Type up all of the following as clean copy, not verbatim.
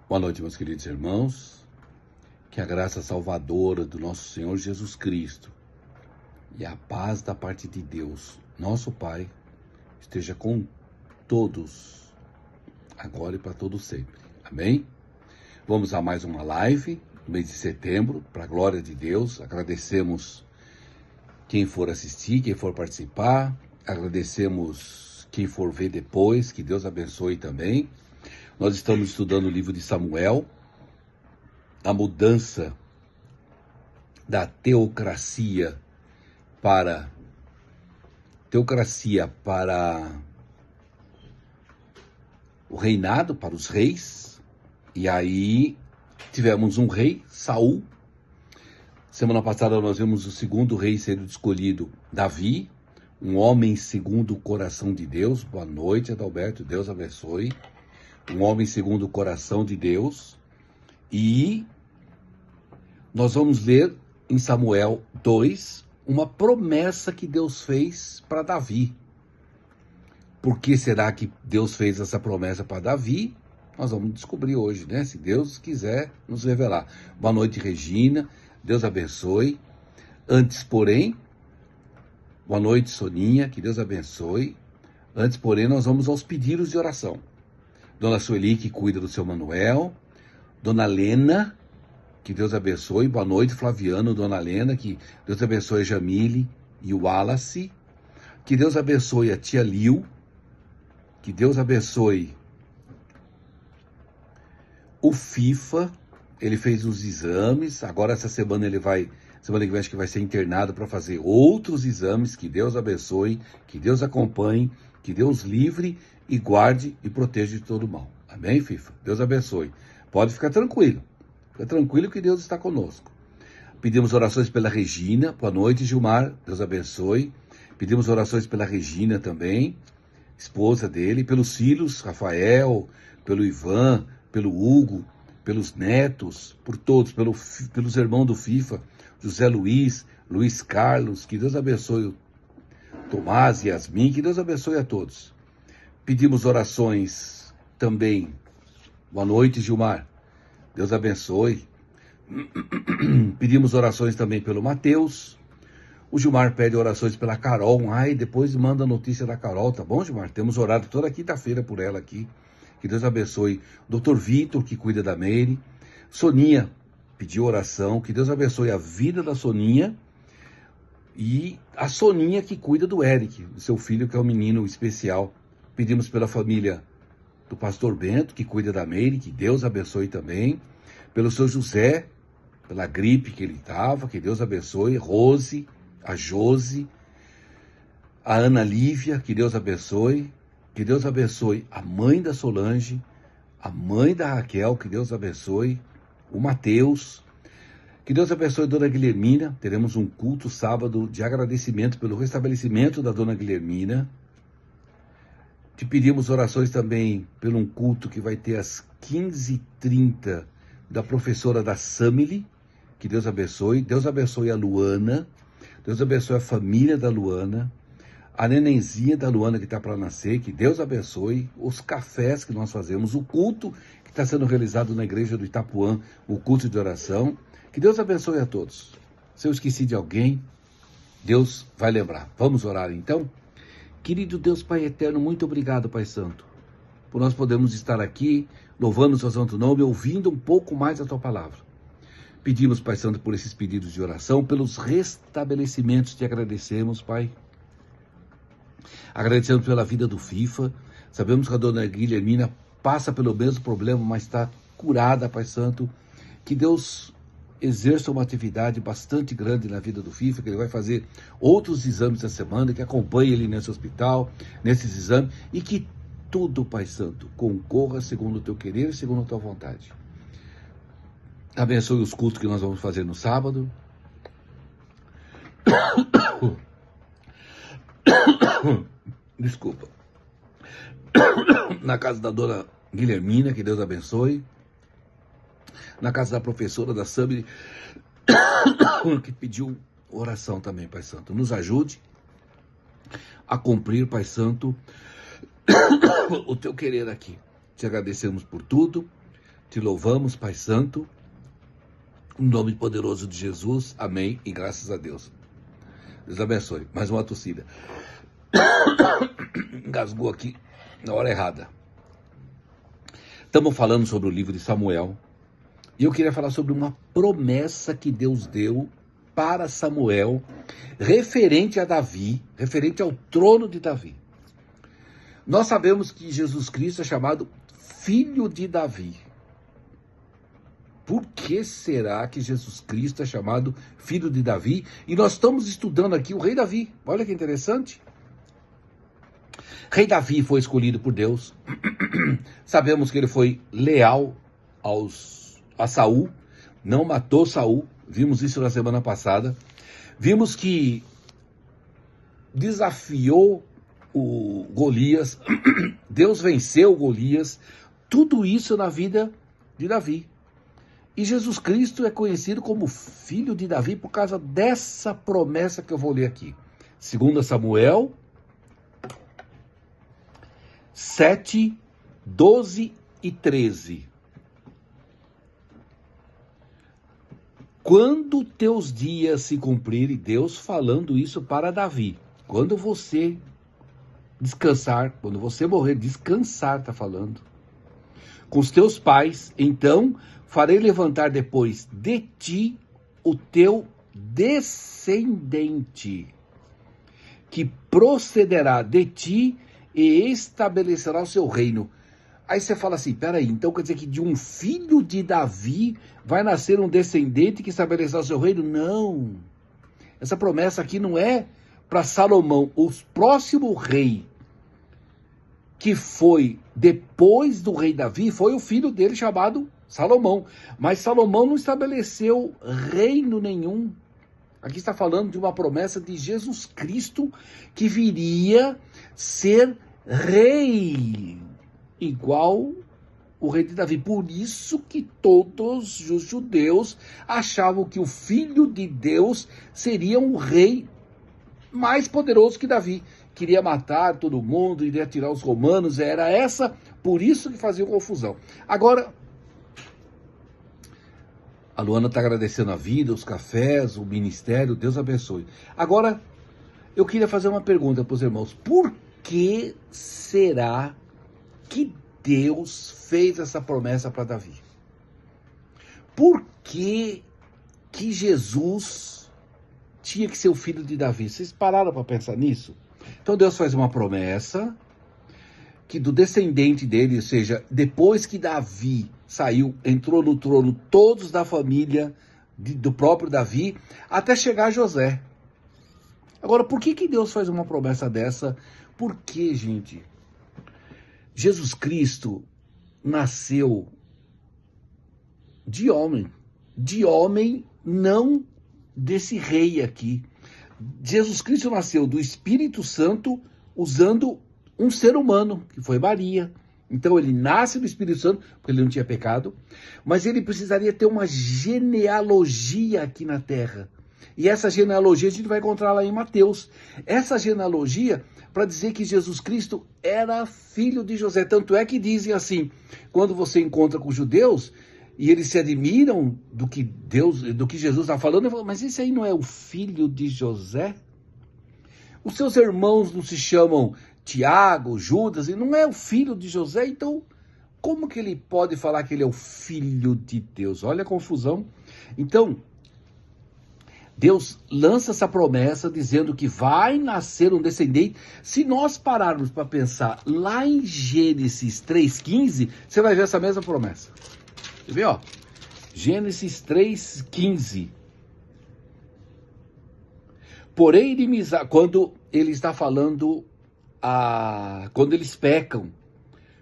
Boa noite, meus queridos irmãos. Que a graça salvadora do nosso Senhor Jesus Cristo e a paz da parte de Deus, nosso Pai, esteja com todos, agora e para todos sempre. Amém? Vamos a mais uma live no mês de setembro, para a glória de Deus. Agradecemos quem for assistir, quem for participar. Agradecemos quem for ver depois, que Deus abençoe também. Nós estamos estudando o livro de Samuel, a mudança da teocracia para o reinado, para os reis. E aí tivemos um rei, Saul. Semana passada nós vimos o segundo rei sendo escolhido, Davi, um homem segundo o coração de Deus. Boa noite, Adalberto, Deus abençoe. Um homem segundo o coração de Deus. E nós vamos ler em Samuel 2 uma promessa que Deus fez para Davi. Por que será que Deus fez essa promessa para Davi? Nós vamos descobrir hoje, né? Se Deus quiser nos revelar. Boa noite, Regina. Deus abençoe. Antes, porém, boa noite, Soninha. Que Deus abençoe. Antes, porém, nós vamos aos pedidos de oração. Dona Sueli, que cuida do seu Manuel. Dona Lena, que Deus abençoe. Boa noite, Flaviano, Dona Lena, que Deus abençoe a Jamile e o Wallace. Que Deus abençoe a tia Lil. Que Deus abençoe o FIFA. Ele fez os exames. Agora essa semana semana que vem acho que vai ser internado para fazer outros exames. Que Deus abençoe, que Deus acompanhe, que Deus livre e guarde e proteja de todo mal. Amém, FIFA? Deus abençoe. Pode ficar tranquilo. Fica tranquilo que Deus está conosco. Pedimos orações pela Regina. Boa noite, Gilmar. Deus abençoe. Pedimos orações pela Regina também, esposa dele, pelos filhos, Rafael, pelo Ivan, pelo Hugo, pelos netos, por todos, pelos irmãos do FIFA, José Luiz, Luiz Carlos. Que Deus abençoe o Tomás e Yasmin. Que Deus abençoe a todos. Pedimos orações também. Boa noite, Gilmar. Deus abençoe. Pedimos orações também pelo Mateus. O Gilmar pede orações pela Carol. Ai, depois manda a notícia da Carol, tá bom, Gilmar? Temos orado toda quinta-feira por ela aqui. Que Deus abençoe. Dr. Vitor, que cuida da Meire. Soninha pediu oração. Que Deus abençoe a vida da Soninha. E a Soninha que cuida do Eric, do seu filho, que é um menino especial. Pedimos pela família do pastor Bento, que cuida da Meire, que Deus abençoe também. Pelo seu José, pela gripe que ele estava, que Deus abençoe. Rose, a Josi, a Ana Lívia, que Deus abençoe. Que Deus abençoe a mãe da Solange, a mãe da Raquel, que Deus abençoe. O Mateus. Que Deus abençoe a Dona Guilhermina. Teremos um culto sábado de agradecimento pelo restabelecimento da Dona Guilhermina. Te pedimos orações também pelo um culto que vai ter às 15h30 da professora da Samile. Que Deus abençoe. Deus abençoe a Luana. Deus abençoe a família da Luana. A nenenzinha da Luana que está para nascer. Que Deus abençoe. Os cafés que nós fazemos. O culto que está sendo realizado na igreja do Itapuã. O culto de oração. Que Deus abençoe a todos. Se eu esqueci de alguém, Deus vai lembrar. Vamos orar então? Querido Deus Pai Eterno, muito obrigado, Pai Santo, por nós podermos estar aqui, louvando o seu santo nome, ouvindo um pouco mais a tua palavra. Pedimos, Pai Santo, por esses pedidos de oração, pelos restabelecimentos, te agradecemos, Pai. Agradecemos pela vida do FIFA. Sabemos que a Dona Guilhermina passa pelo mesmo problema, mas está curada, Pai Santo. Que Deus exerça uma atividade bastante grande na vida do FIFA, que ele vai fazer outros exames essa semana, que acompanhe ele nesse hospital, nesses exames, e que tudo, Pai Santo, concorra segundo o teu querer e segundo a tua vontade. Abençoe os cultos que nós vamos fazer no sábado. Desculpa. Na casa da Dona Guilhermina, que Deus abençoe. na casa da professora, da Sami, que pediu oração também, Pai Santo. Nos ajude a cumprir, Pai Santo, o teu querer aqui. Te agradecemos por tudo, te louvamos, Pai Santo, em nome poderoso de Jesus, amém, e graças a Deus. Deus abençoe. Mais uma tossida. Engasgou aqui na hora errada. Estamos falando sobre o livro de Samuel, e eu queria falar sobre uma promessa que Deus deu para Samuel, referente a Davi, referente ao trono de Davi. Nós sabemos que Jesus Cristo é chamado Filho de Davi. Por que será que Jesus Cristo é chamado Filho de Davi? E nós estamos estudando aqui o rei Davi. Olha que interessante. Rei Davi foi escolhido por Deus. Sabemos que ele foi leal a Saul, não matou Saul. Vimos isso na semana passada. Vimos que desafiou o Golias. Deus venceu Golias. Tudo isso na vida de Davi. E Jesus Cristo é conhecido como Filho de Davi por causa dessa promessa que eu vou ler aqui. 2 Samuel 7, 12 e 13. Quando teus dias se cumprirem, Deus falando isso para Davi, quando você descansar, quando você morrer, descansar, está falando, com os teus pais, então farei levantar depois de ti o teu descendente, que procederá de ti e estabelecerá o seu reino. Aí você fala assim, peraí, então quer dizer que de um filho de Davi vai nascer um descendente que estabelecerá o seu reino? Não. Essa promessa aqui não é para Salomão. O próximo rei que foi depois do rei Davi foi o filho dele chamado Salomão. Mas Salomão não estabeleceu reino nenhum. Aqui está falando de uma promessa de Jesus Cristo que viria ser rei, igual o rei de Davi. Por isso que todos os judeus achavam que o Filho de Deus seria um rei mais poderoso que Davi. Queria matar todo mundo, iria tirar os romanos, era essa, por isso que faziam confusão. Agora, a Luana está agradecendo a vida, os cafés, o ministério, Deus abençoe. Agora, eu queria fazer uma pergunta para os irmãos. Por que será que Deus fez essa promessa para Davi? Por que Jesus tinha que ser o filho de Davi? Vocês pararam para pensar nisso? Então Deus faz uma promessa que do descendente dele, ou seja, depois que Davi saiu, entrou no trono, todos da família do próprio Davi, até chegar a José. Agora, por que Deus faz uma promessa dessa? Por que, gente? Jesus Cristo nasceu de homem não desse rei aqui. Jesus Cristo nasceu do Espírito Santo usando um ser humano, que foi Maria. Então ele nasce do Espírito Santo, porque ele não tinha pecado, mas ele precisaria ter uma genealogia aqui na terra. E essa genealogia a gente vai encontrar lá em Mateus. Essa genealogia para dizer que Jesus Cristo era filho de José. Tanto é que dizem assim, quando você encontra com os judeus, e eles se admiram do que Jesus está falando, eu falo, mas esse aí não é o filho de José? Os seus irmãos não se chamam Tiago, Judas, e não é o filho de José? Então, como que ele pode falar que ele é o filho de Deus? Olha a confusão. Então, Deus lança essa promessa dizendo que vai nascer um descendente. Se nós pararmos para pensar lá em Gênesis 3,15, você vai ver essa mesma promessa. Você vê, ó, Gênesis 3,15. Porém, inimizade, quando ele está falando, quando eles pecam,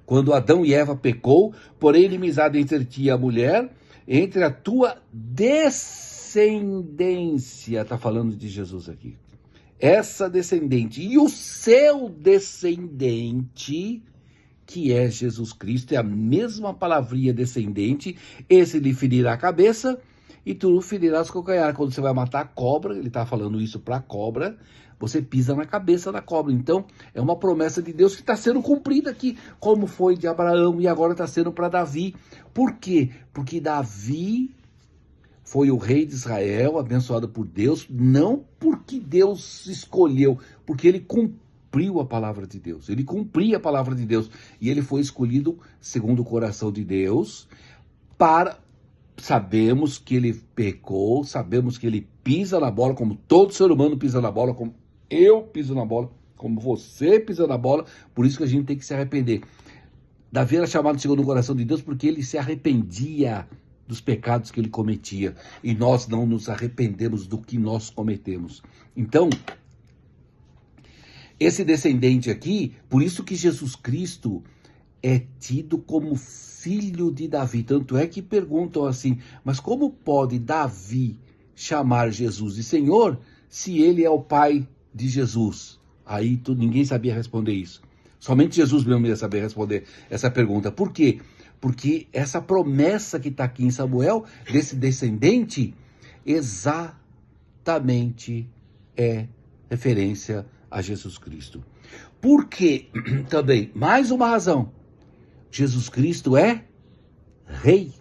quando Adão e Eva pecou, porém inimizade entre ti e a mulher, entre a tua descendência, está falando de Jesus aqui, essa descendente e o seu descendente, que é Jesus Cristo, é a mesma palavrinha descendente, esse lhe ferirá a cabeça e tu ferirás o calcanhar. Quando você vai matar a cobra, ele está falando isso para a cobra, você pisa na cabeça da cobra. Então, é uma promessa de Deus que está sendo cumprida aqui, como foi de Abraão e agora está sendo para Davi. Por quê? Porque Davi foi o rei de Israel, abençoado por Deus, não porque Deus escolheu, porque ele cumpriu a palavra de Deus. Ele cumpria a palavra de Deus. E ele foi escolhido segundo o coração de Deus para... Sabemos que ele pecou, sabemos que ele pisa na bola, como todo ser humano pisa na bola, como eu piso na bola, como você pisa na bola, por isso que a gente tem que se arrepender. Davi era chamado segundo o coração de Deus porque ele se arrependia dos pecados que ele cometia, e nós não nos arrependemos do que nós cometemos. Então, esse descendente aqui, por isso que Jesus Cristo é tido como filho de Davi. Tanto é que perguntam assim, mas como pode Davi chamar Jesus de Senhor se ele é o pai de Jesus? Aí ninguém sabia responder isso. Somente Jesus mesmo ia saber responder essa pergunta. Por quê? Porque essa promessa que está aqui em Samuel, desse descendente, exatamente é referência a Jesus Cristo. Porque, também, mais uma razão, Jesus Cristo é rei.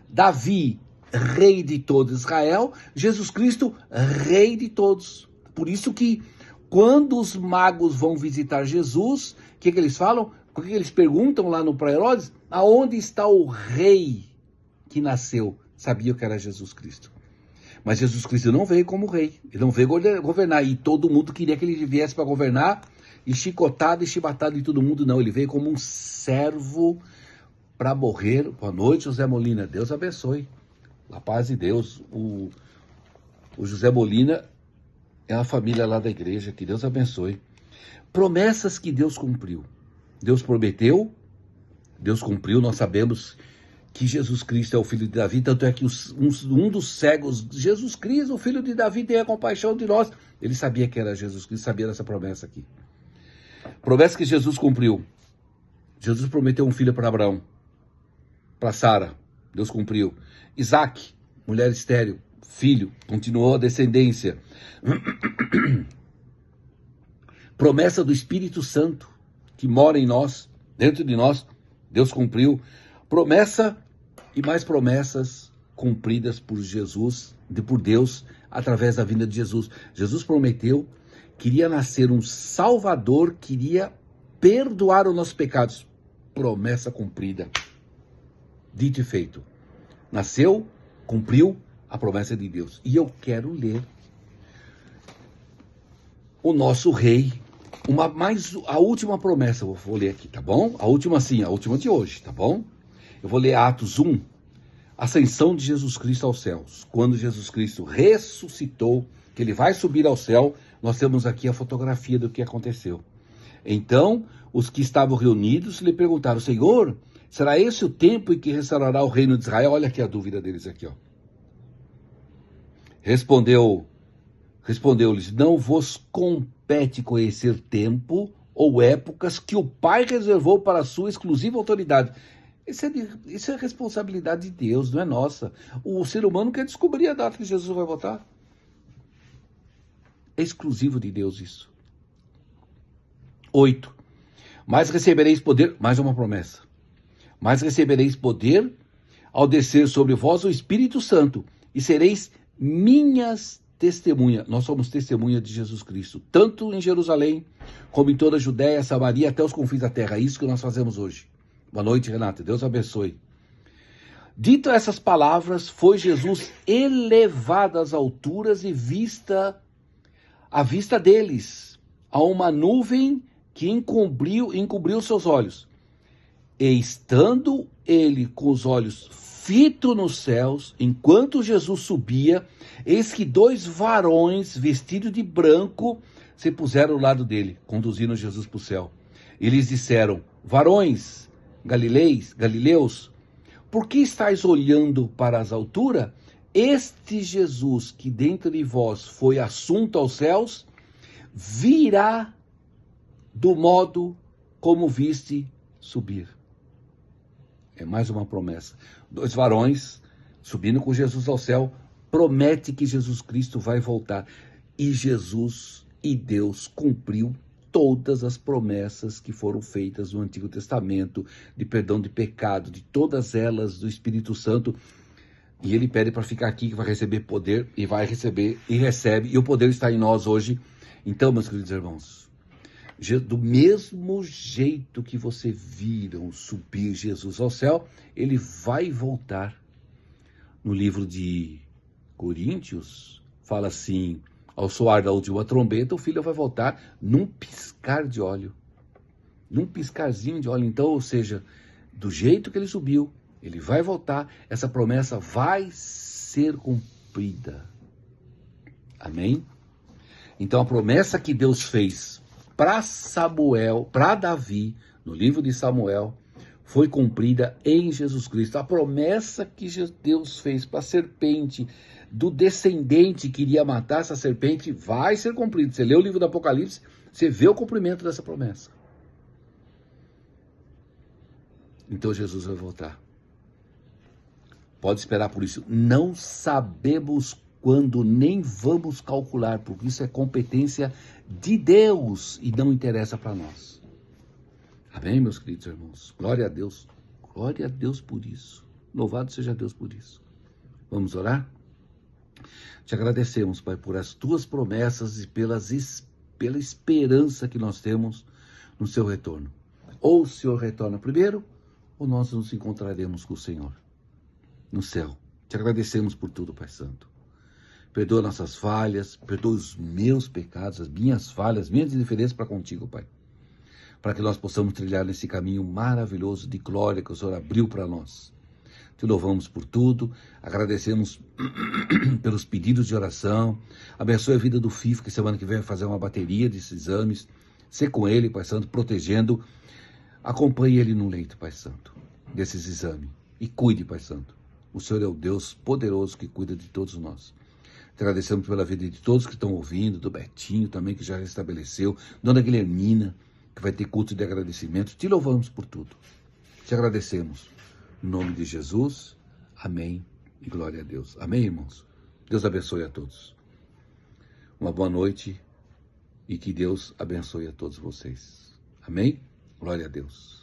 Davi, rei de todo Israel, Jesus Cristo, rei de todos. Por isso que quando os magos vão visitar Jesus, o que eles falam? O que eles perguntam lá no para Herodes? Aonde está o rei que nasceu? Sabiam que era Jesus Cristo. Mas Jesus Cristo não veio como rei, ele não veio governar, e todo mundo queria que ele viesse para governar, e chicotado e chibatado de todo mundo. Não, ele veio como um servo para morrer. Boa noite, José Molina, Deus abençoe, a paz de Deus. O José Molina é a família lá da igreja, que Deus abençoe. Promessas que Deus cumpriu. Deus prometeu, Deus cumpriu. Nós sabemos que Jesus Cristo é o filho de Davi, tanto é que um dos cegos, Jesus Cristo, o filho de Davi, tenha compaixão de nós. Ele sabia que era Jesus Cristo, sabia dessa promessa aqui. Promessa que Jesus cumpriu. Jesus prometeu um filho para Abraão, para Sara, Deus cumpriu. Isaac, mulher estéril, filho, continuou a descendência. Promessa do Espírito Santo, que mora em nós, dentro de nós, Deus cumpriu. Promessa e mais promessas cumpridas por Jesus, por Deus, através da vinda de Jesus. Jesus prometeu, queria nascer um Salvador, queria perdoar os nossos pecados. Promessa cumprida. Dito e feito. Nasceu, cumpriu a promessa de Deus. E eu quero ler o nosso rei, a última promessa, eu vou ler aqui, tá bom? A última sim, a última de hoje, tá bom? Eu vou ler Atos 1, ascensão de Jesus Cristo aos céus. Quando Jesus Cristo ressuscitou, que ele vai subir ao céu, nós temos aqui a fotografia do que aconteceu. Então, os que estavam reunidos lhe perguntaram, Senhor, será esse o tempo em que restaurará o reino de Israel? Olha aqui a dúvida deles aqui, ó. Respondeu-lhes, não vos compete conhecer tempo ou épocas que o Pai reservou para a sua exclusiva autoridade. Isso é responsabilidade de Deus, não é nossa. O ser humano quer descobrir a data que Jesus vai voltar. É exclusivo de Deus isso. 8. Mas recebereis poder, mais uma promessa. Mas recebereis poder ao descer sobre vós o Espírito Santo e sereis minhas testemunhas. Nós somos testemunha de Jesus Cristo, tanto em Jerusalém como em toda a Judéia, Samaria, até os confins da terra. É isso que nós fazemos hoje. Boa noite, Renata. Deus abençoe. Dito essas palavras, foi Jesus elevado às alturas e à vista deles, a uma nuvem que encobriu seus olhos. E estando ele com os olhos fitos nos céus, enquanto Jesus subia, eis que 2 varões vestidos de branco se puseram ao lado dele, conduzindo Jesus para o céu. E lhes disseram, varões galileus, por que estáis olhando para as alturas? Este Jesus que dentro de vós foi assunto aos céus, virá do modo como viste subir. É mais uma promessa. 2 varões subindo com Jesus ao céu, promete que Jesus Cristo vai voltar. E Jesus e Deus cumpriu todas as promessas que foram feitas no Antigo Testamento, de perdão de pecado, de todas elas, do Espírito Santo. E ele pede para ficar aqui, que vai receber poder, e vai receber, e recebe, e o poder está em nós hoje. Então, meus queridos irmãos, do mesmo jeito que você viram subir Jesus ao céu, ele vai voltar. No livro de Coríntios, fala assim: ao soar da última trombeta, o filho vai voltar num piscar de olho. Num piscarzinho de olho. Então, ou seja, do jeito que ele subiu, ele vai voltar. Essa promessa vai ser cumprida. Amém? Então, a promessa que Deus fez para Samuel, para Davi, no livro de Samuel, foi cumprida em Jesus Cristo. A promessa que Deus fez para a serpente, do descendente que iria matar essa serpente, vai ser cumprida. Você lê o livro do Apocalipse, você vê o cumprimento dessa promessa. Então Jesus vai voltar. Pode esperar por isso. Não sabemos quando, nem vamos calcular, porque isso é competência de Deus e não interessa para nós. Amém, meus queridos irmãos? Glória a Deus. Glória a Deus por isso. Louvado seja Deus por isso. Vamos orar? Te agradecemos, Pai, por as tuas promessas e pela esperança que nós temos no seu retorno. Ou o Senhor retorna primeiro, ou nós nos encontraremos com o Senhor no céu. Te agradecemos por tudo, Pai Santo. Perdoa nossas falhas, perdoa os meus pecados, as minhas falhas, minhas indiferenças para contigo, Pai. Para que nós possamos trilhar nesse caminho maravilhoso de glória que o Senhor abriu para nós. Te louvamos por tudo, agradecemos pelos pedidos de oração, abençoe a vida do FIF, que semana que vem vai fazer uma bateria desses exames, ser com ele, Pai Santo, protegendo, acompanhe ele no leito, Pai Santo, desses exames, e cuide, Pai Santo. O Senhor é o Deus poderoso que cuida de todos nós. Te agradecemos pela vida de todos que estão ouvindo, do Betinho também, que já restabeleceu, Dona Guilhermina, que vai ter culto de agradecimento. Te louvamos por tudo. Te agradecemos. Em nome de Jesus, amém e glória a Deus. Amém, irmãos? Deus abençoe a todos. Uma boa noite e que Deus abençoe a todos vocês. Amém? Glória a Deus.